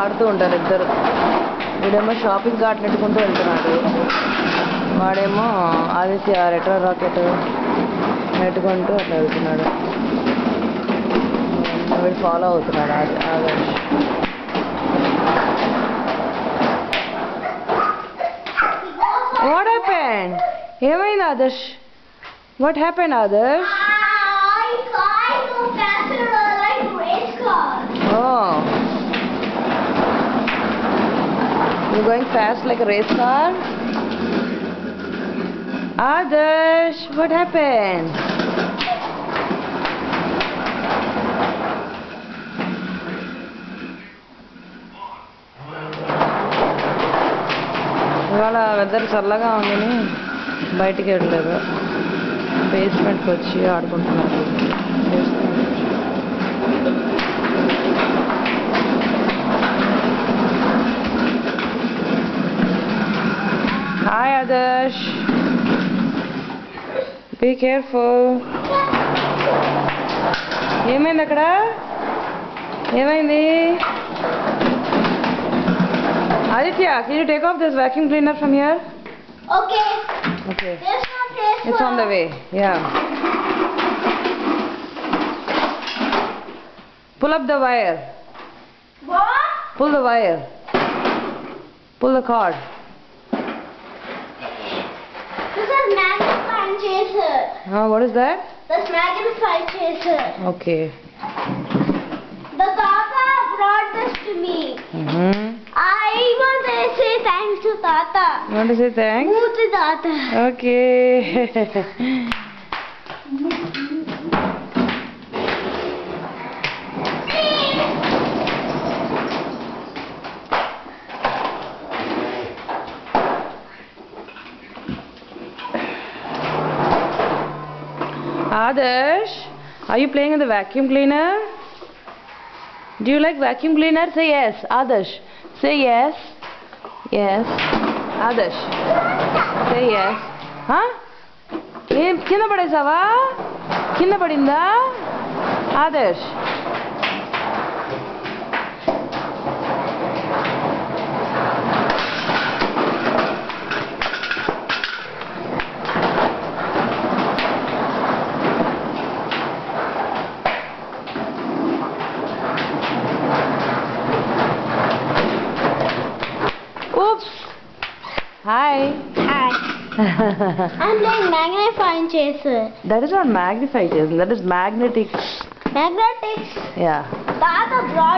ఆడుతూ ఉంటారు ఇద్దరు. వీడేమో షాపింగ్ కార్ట్ నెట్టుకుంటూ వెళ్తున్నాడు, వాడేమో ఆదిత్య రెట్రో రాకెట్ నెట్టుకుంటూ అట్లా వెళ్తున్నాడు. వీడు ఫాలో అవుతున్నాడు ఆదర్శ్. What happened? ఏమైంది Adarsh? What happened Adarsh? Oh, you're going fast like a race car? Adarsh, what happened? ఇవాళ వెదర్ చల్లగా ఉందని బయటికి వెళ్ళలేదు, బేస్మెంట్కి వచ్చి ఆడుకుంటున్నారు. Hi Adarsh, be careful. ఏమైంది అక్కడ? ఏమైంది? Aditya, can you take off this vacuum cleaner from here? Okay. Okay. This It's on the way. Yeah. Pull up the wire. What? Pull the wire. Pull the cord. This is magnifying chaser. What is that? This magnifying chaser. Okay. The Tata brought this to me. I want to say thanks to Tata. You want to say thanks? Move to Tata. Okay. Adarsh, are you playing with the vacuum cleaner? Do you like vacuum cleaner? Say yes. Adarsh, say yes. Yes. Adarsh, say yes. Huh? కింద పడేసావా? కింద పడిందా? Adarsh, oops. Hi. Hi. I'm playing magnifying chaser. That is not magnified, that is magnetic. Magnetics. Yeah. Tata brought